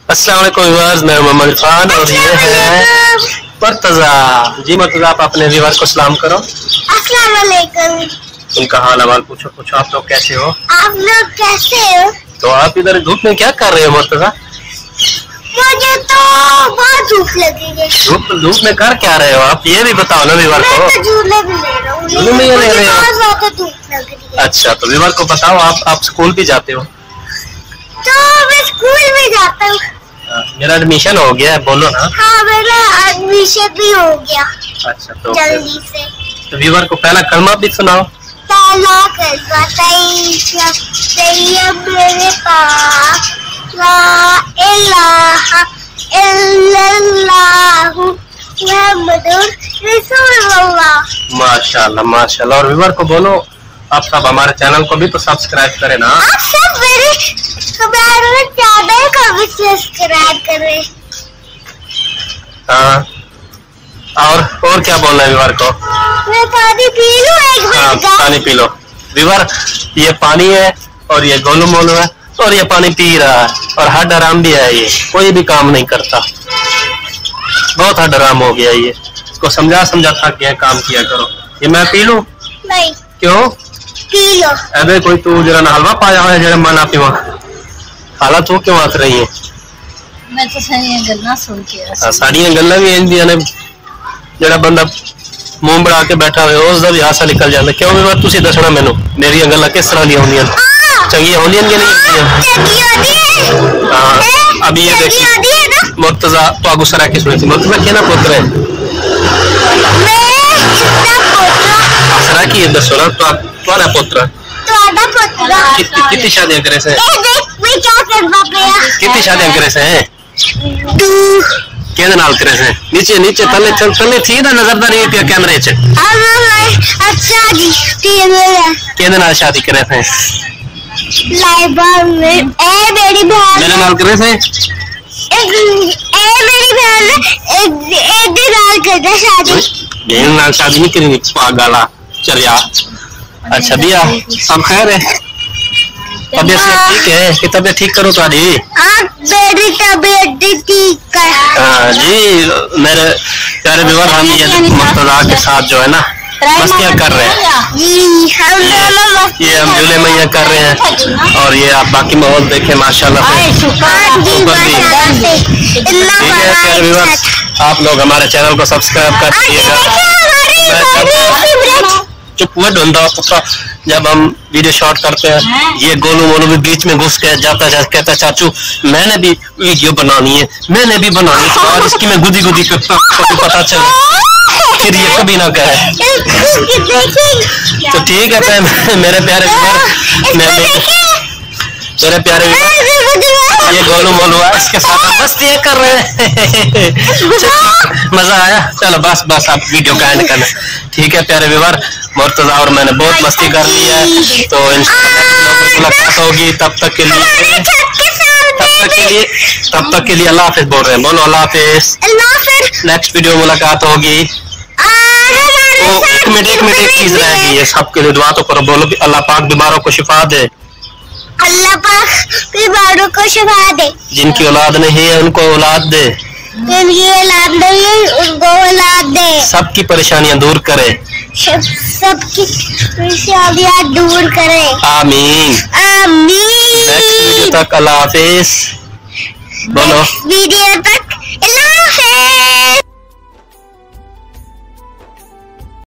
अस्सलाम वालेकुम व्यूअर्स, मैं मोहम्मद इरफान और ये है मुर्तजा। जी मुर्तजा, आप अपने व्यूअर को सलाम करो। अस्सलाम वालेकुम। उनका हाल हवाल पूछो। आप लोग कैसे हो? आप लोग कैसे हो? तो आप इधर धूप में क्या कर रहे हो मुर्तजा? मुझे तो बहुत धूप लगी है। धूप में कर क्या रहे हो आप? ये भी बताओ ना व्यूअर को। मैं तो झूले भी ले रहा हूँ। झूले में ये ले रहे हो? बहुत ज्यादा धूप लग रही है। अच्छा, तो व्यूअर को बताओ, आप स्कूल भी जाते हो? तो मैं स्कूल में जाता हूँ। मेरा एडमिशन हो गया है, बोलो ना। हाँ, मेरा एडमिशन भी हो गया। अच्छा, तो जल्दी से तो व्यूअर को पहला कलमा भी सुनाओ। पहला कलमा तैयब मेरे पास ला इलाहा इल्लल्लाहु मुहम्मदुर रसूलुल्लाह। माशाल्लाह माशाल्लाह। और व्यूअर को बोलो, आप सब हमारे चैनल को भी तो सब्सक्राइब करें ना। आप सब मेरे चैनल को भी सब्सक्राइब करें। हाँ, और क्या बोलना है व्यूअर को? मैं पानी पी लूं एक मिनट? हाँ, पानी पी लो व्यूअर। ये पानी है और ये गोलू मोलू है और ये पानी पी रहा है और हड हराम भी है। ये कोई भी काम नहीं करता, बहुत हड हराम हो गया ये। इसको समझा थक गया, काम किया करो। ये मैं पी लूं? नहीं। क्यों? P low. अबे कोई तू जरा ना हलवा पाया है जरा मना पीवा। हालत तो क्यों आत रही है? मैं तो सारियां गल्लां सुन के सारियां गल्लां भी इंदियां ने। जरा बंदा मुंह बढ़ा के बैठा हुआ उसका भी हासा निकल जाता। क्यों भी बात तुसी दसना मैनू, मेरी गल्लां किस तरह दी होंदियां? चंगियां होंदियां कि नहीं? हाँ, अभी ये देखिए मुर्तजा तो आगू सरा की सुनी थी। मुर्तजा क्या ना पुत्र है? सरा की दसो ना, तो तुम्हारा पुत्र कितनी शादियां करे से? कितनी शादियां करे से हैं? केदे नाल करे से? नीचे तले थी ना नजरदारी पे कैमरे च। अच्छा जी, केदे नाल शादी करे से? लाइबा में ए मेरी बहन मेरे नाल करे से? मेरी बहन एक दिन नाल करता शादी। बहन नाल शादी नहीं करी पागला चलिया। अच्छा भैया, सब खैर है? तबियत ठीक है कि तबियत ठीक करो तुम्हारी? मेरी तबियत ठीक है। हाँ जी मेरे प्यारे व्यूअर, हम ये मुर्तजा के साथ जो है ना मस्तियाँ कर रहे हैं। ये हम झूले में ये कर रहे हैं और ये आप बाकी माहौल देखें माशाल्लाह से। ठीक है प्यारे व्यूअर, आप लोग हमारे चैनल को सब्सक्राइब कर दीजिएगा। चुप हुआ ढूंढा पुत्रा, जब हम वीडियो शॉट करते हैं ये गोलू मोलू भी बीच में घुस के जाता कहता चाचू मैंने भी वीडियो बनानी है, मैंने भी बनानी है। और इसकी मैं गुदी करता हूँ, पता चले फिर ये कभी ना कहे। तो ठीक है मेरे प्यारे ये गोलू मोलू है, इसके साथ हम मस्ती कर रहे हैं। मजा आया? चलो बस आप वीडियो का एंड करना। ठीक है प्यारे व्यूअर, मुर्तजा और मैंने बहुत मस्ती कर ली है। तो इंशाल्लाह मुलाकात होगी, तब तक के लिए अल्लाह हाफिज बोल रहे हैं। बोलो अल्लाह हाफिज। नेक्स्ट वीडियो मुलाकात होगी। तो एक मिनट एक चीज रहेगी, ये सबके लिए दुआ तो करो। बोलो भी अल्लाह पाक बीमारों को शिफा दे। अल्लाह पाक बीमारों को शिफा दे। जिनकी औलाद नहीं है उनको औलाद दे। जिनकी औलाद नहीं है उनको औलाद दे। सबकी परेशानियां दूर करे। सबकी परेशानियां दूर करे। आमीन आमीन। नेक्स्ट वीडियो तक अल्लाह हाफिज। बोलो वीडियो तक अल्लाह हाफिज।